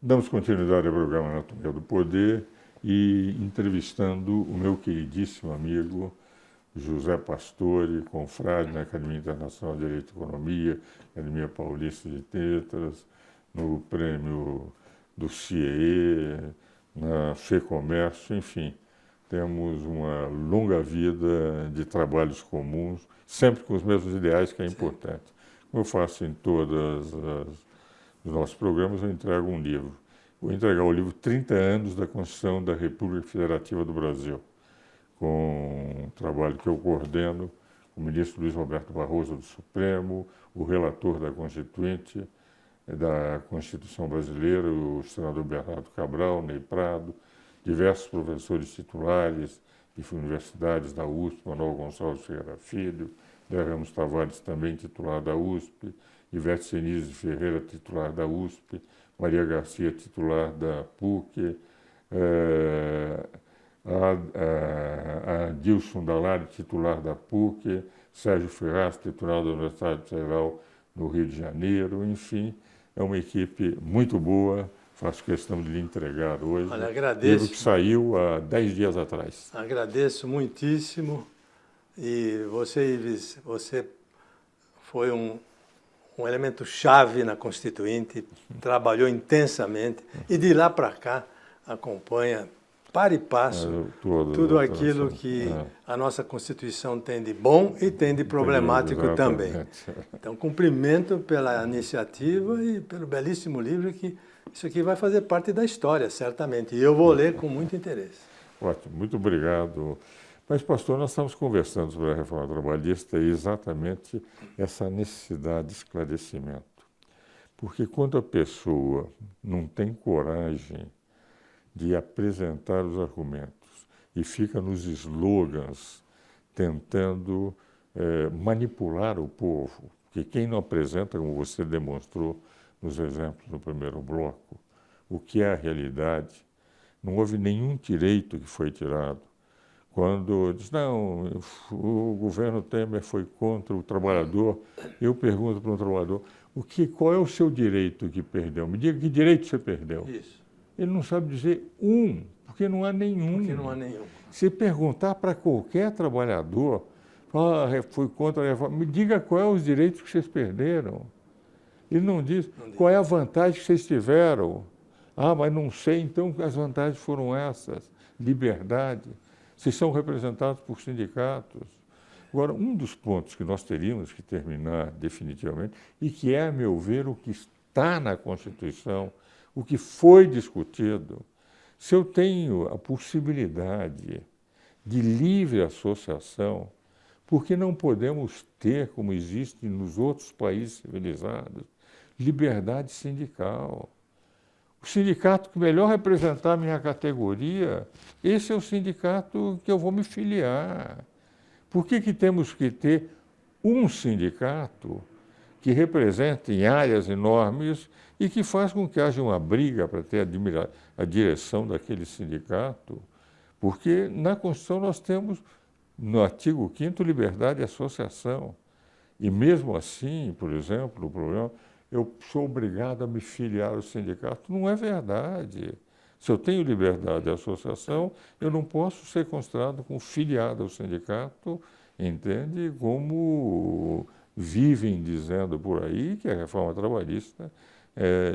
Damos continuidade ao programa Anatomia do Poder e entrevistando o meu queridíssimo amigo José Pastore, confrade na Academia Internacional de Direito e Economia, Academia Paulista de Letras, no prêmio do CIEE, na FEComércio, enfim. Temos uma longa vida de trabalhos comuns, sempre com os mesmos ideais, que é importante. Como eu faço em todos os nossos programas, eu entrego um livro. Vou entregar o livro 30 anos da Constituição da República Federativa do Brasil, com um trabalho que eu coordeno, o ministro Luiz Roberto Barroso do Supremo, o relator da Constituinte, da Constituição Brasileira, o senador Bernardo Cabral, Ney Prado, diversos professores titulares de universidades da USP, Manuel Gonçalves Ferreira Filho, Zé Ramos Tavares, também titular da USP, Ivete Senise Ferreira, titular da USP, Maria Garcia, titular da PUC, a Dilson Dalari, titular da PUC, Sérgio Ferraz, titular da Universidade Federal no Rio de Janeiro, enfim, é uma equipe muito boa. Faço questão de lhe entregar hoje. Olha, agradeço. Livro que saiu há 10 dias atrás. Agradeço muitíssimo. E você, Ives, você foi um elemento chave na Constituinte, trabalhou intensamente e de lá para cá acompanha para e passo tudo aquilo que a nossa Constituição tem de bom e tem de problemático também. Então, cumprimento pela iniciativa e pelo belíssimo livro, que isso aqui vai fazer parte da história, certamente. E eu vou ler com muito interesse. Ótimo, muito obrigado. Mas, pastor, nós estamos conversando sobre a reforma trabalhista e exatamente essa necessidade de esclarecimento. Porque quando a pessoa não tem coragem de apresentar os argumentos e fica nos slogans tentando manipular o povo, porque quem não apresenta, como você demonstrou nos exemplos do primeiro bloco, o que é a realidade, não houve nenhum direito que foi tirado. Quando diz, não, o governo Temer foi contra o trabalhador, eu pergunto para um trabalhador, qual é o seu direito que perdeu? Me diga que direito você perdeu. Isso. Ele não sabe dizer porque não há nenhum. Porque não há nenhum. Se perguntar para qualquer trabalhador, foi contra a reforma, me diga quais são os direitos que vocês perderam. Ele não diz qual é a vantagem que vocês tiveram. Mas não sei, então as vantagens foram essas. Liberdade. Vocês são representados por sindicatos. Agora, um dos pontos que nós teríamos que terminar definitivamente, e que é, a meu ver, o que está na Constituição, o que foi discutido, se eu tenho a possibilidade de livre associação, por que não podemos ter, como existe nos outros países civilizados, liberdade sindical? O sindicato que melhor representar a minha categoria, esse é o sindicato que eu vou me filiar. Por que temos que ter um sindicato que represente em áreas enormes e que faz com que haja uma briga para ter a direção daquele sindicato? Porque na Constituição nós temos, no artigo 5º, liberdade de associação. E mesmo assim, por exemplo, o problema, eu sou obrigado a me filiar ao sindicato. Não é verdade. Se eu tenho liberdade de associação, eu não posso ser considerado como filiado ao sindicato, entende? Como vivem dizendo por aí que a reforma trabalhista,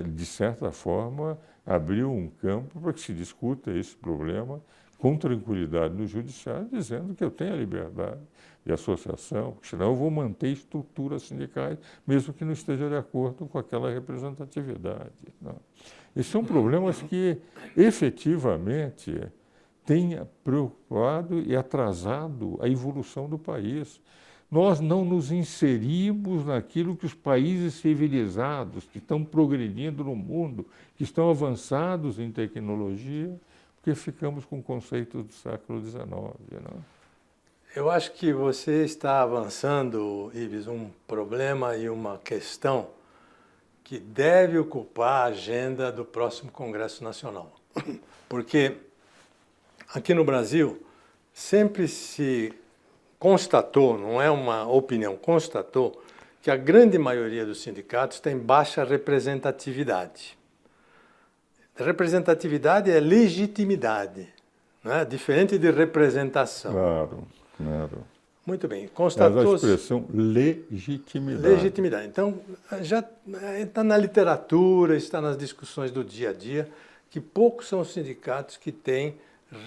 de certa forma, abriu um campo para que se discuta esse problema com tranquilidade no judiciário, dizendo que eu tenho a liberdade de associação, porque senão eu vou manter estruturas sindicais, mesmo que não esteja de acordo com aquela representatividade. Não. Esses são problemas que, efetivamente, têm preocupado e atrasado a evolução do país. Nós não nos inserimos naquilo que os países civilizados, que estão progredindo no mundo, que estão avançados em tecnologia, porque ficamos com conceitos do século XIX. Não? Eu acho que você está avançando, Ives, um problema e uma questão que deve ocupar a agenda do próximo Congresso Nacional. Porque aqui no Brasil sempre se constatou, não é uma opinião, constatou que a grande maioria dos sindicatos tem baixa representatividade. representatividade é legitimidade, não é? Diferente de representação. Claro, claro. Muito bem, Mas a constatou-se... expressão legitimidade. Legitimidade. Então, já está na literatura, está nas discussões do dia a dia, que poucos são os sindicatos que têm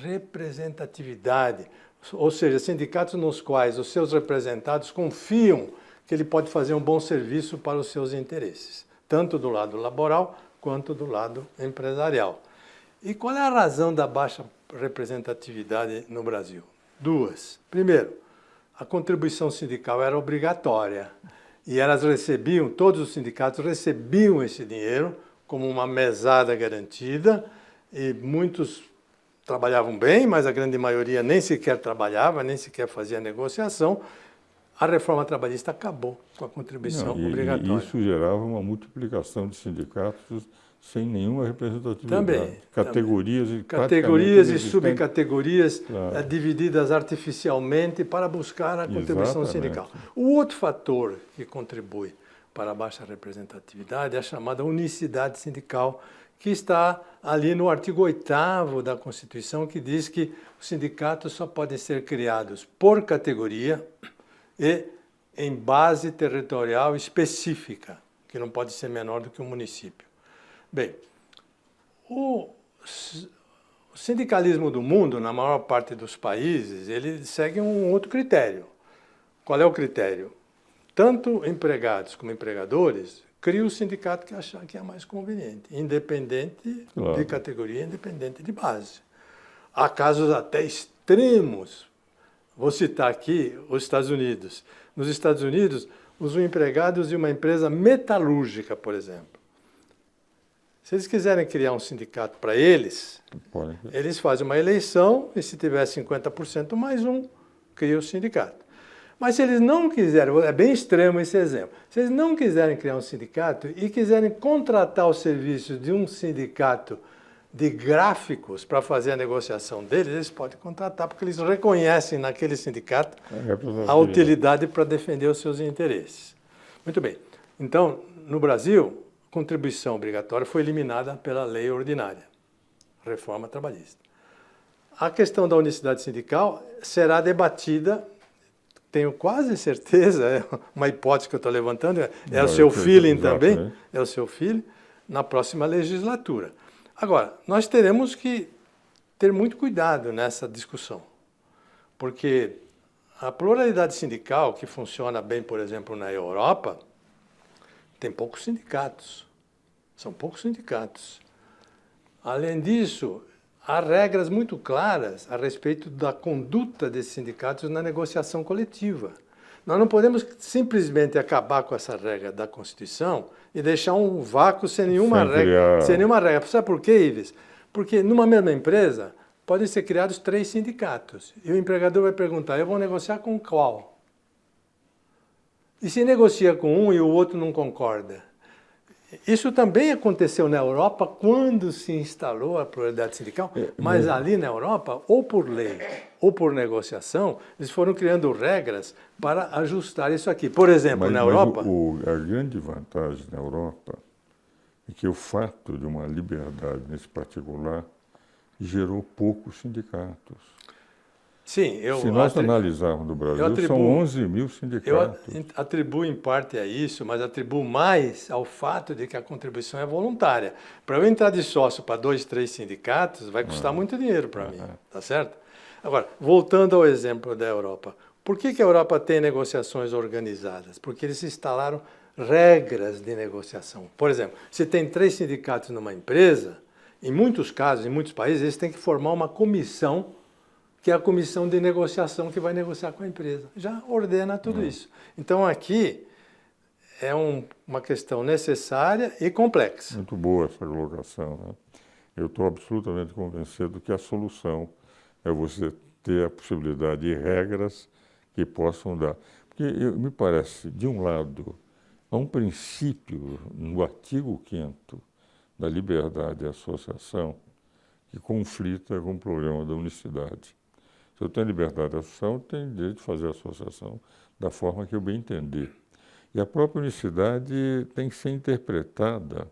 representatividade, ou seja, sindicatos nos quais os seus representados confiam que ele pode fazer um bom serviço para os seus interesses, tanto do lado laboral quanto do lado empresarial. E qual é a razão da baixa representatividade no Brasil? Duas. Primeiro, a contribuição sindical era obrigatória e elas recebiam, todos os sindicatos recebiam esse dinheiro como uma mesada garantida e muitos trabalhavam bem, mas a grande maioria nem sequer trabalhava, nem sequer fazia negociação. A reforma trabalhista acabou com a contribuição obrigatória. E isso gerava uma multiplicação de sindicatos sem nenhuma representatividade. Também. Categorias e subcategorias divididas artificialmente para buscar a contribuição sindical. O outro fator que contribui para a baixa representatividade é a chamada unicidade sindical, que está ali no artigo 8º da Constituição, que diz que os sindicatos só podem ser criados por categoria e em base territorial específica, que não pode ser menor do que um município. Bem, o sindicalismo do mundo, na maior parte dos países, ele segue um outro critério. Qual é o critério? Tanto empregados como empregadores criam o sindicato que achar que é mais conveniente, independente de categoria, independente de base. Há casos até extremos. Vou citar aqui os Estados Unidos. Nos Estados Unidos, os empregados de uma empresa metalúrgica, por exemplo. Se eles quiserem criar um sindicato para eles, eles fazem uma eleição e se tiver 50% mais um, cria o sindicato. Mas se eles não quiserem, é bem extremo esse exemplo, se eles não quiserem criar um sindicato e quiserem contratar os serviços de um sindicato de gráficos para fazer a negociação deles, eles podem contratar, porque eles reconhecem naquele sindicato a utilidade para defender os seus interesses. Muito bem. Então, no Brasil, a contribuição obrigatória foi eliminada pela lei ordinária, reforma trabalhista. A questão da unicidade sindical será debatida, tenho quase certeza, é uma hipótese que eu estou levantando, é o seu feeling também, é o seu feeling, na próxima legislatura. Agora, nós teremos que ter muito cuidado nessa discussão, porque a pluralidade sindical, que funciona bem, por exemplo, na Europa, tem poucos sindicatos, são poucos sindicatos. Além disso, há regras muito claras a respeito da conduta desses sindicatos na negociação coletiva. Nós não podemos simplesmente acabar com essa regra da Constituição e deixar um vácuo sem nenhuma regra. Sem nenhuma regra. Sabe por quê, Ives? Porque numa mesma empresa podem ser criados 3 sindicatos. E o empregador vai perguntar, eu vou negociar com qual? E se negocia com um e o outro não concorda? Isso também aconteceu na Europa quando se instalou a pluralidade sindical, mas ali na Europa, ou por lei ou por negociação, eles foram criando regras para ajustar isso aqui. Por exemplo, na Europa... A grande vantagem na Europa é que o fato de uma liberdade nesse particular gerou poucos sindicatos. Sim, se nós analisarmos no Brasil, são 11 mil sindicatos. Eu atribuo em parte a isso, mas atribuo mais ao fato de que a contribuição é voluntária. Para eu entrar de sócio para 2, 3 sindicatos, vai custar muito dinheiro para mim, tá certo? Agora, voltando ao exemplo da Europa, por que a Europa tem negociações organizadas? Porque eles instalaram regras de negociação. Por exemplo, se tem 3 sindicatos numa empresa, em muitos casos, em muitos países, eles têm que formar uma comissão, que é a comissão de negociação que vai negociar com a empresa. Já ordena tudo isso. Então, aqui é uma questão necessária e complexa. Muito boa essa colocação, né? Eu estou absolutamente convencido que a solução é você ter a possibilidade de regras que possam dar. Porque me parece, de um lado, há um princípio no artigo 5º da liberdade de associação que conflita com o problema da unicidade. Se eu tenho liberdade de associação, eu tenho direito de fazer a associação da forma que eu bem entender. E a própria unicidade tem que ser interpretada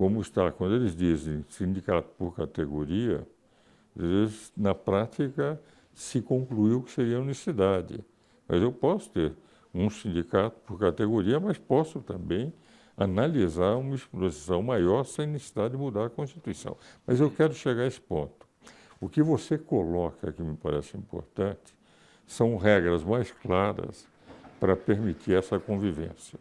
como está, quando eles dizem sindicato por categoria, eles, na prática se concluiu que seria unicidade. Mas eu posso ter um sindicato por categoria, mas posso também analisar uma exposição maior sem necessidade de mudar a Constituição. Mas eu quero chegar a esse ponto. O que você coloca, que me parece importante, são regras mais claras para permitir essa convivência.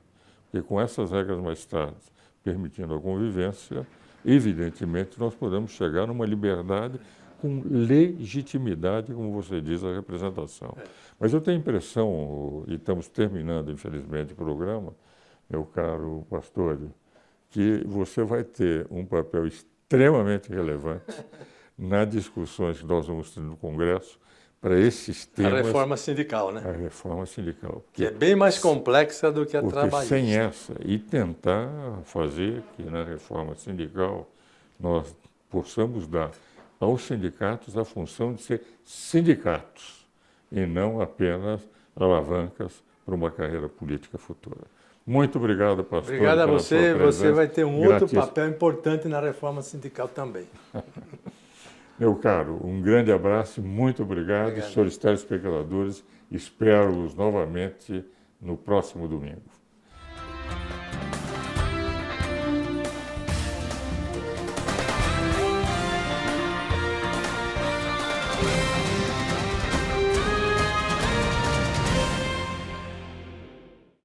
Porque com essas regras mais claras, permitindo a convivência, evidentemente nós podemos chegar numa liberdade com legitimidade, como você diz, a representação. Mas eu tenho a impressão, e estamos terminando, infelizmente, o programa, meu caro pastor, que você vai ter um papel extremamente relevante nas discussões que nós vamos ter no Congresso para esses temas. A reforma sindical, né? A reforma sindical. Que é bem mais complexa do que a trabalhista. Sem essa, e tentar fazer que na reforma sindical nós possamos dar aos sindicatos a função de ser sindicatos e não apenas alavancas para uma carreira política futura. Muito obrigado, pastor. Obrigado a você. Você vai ter um outro Gratíssimo. papel importante na reforma sindical também. Meu caro, um grande abraço e muito obrigado. Senhores telespectadores, espero-os novamente no próximo domingo.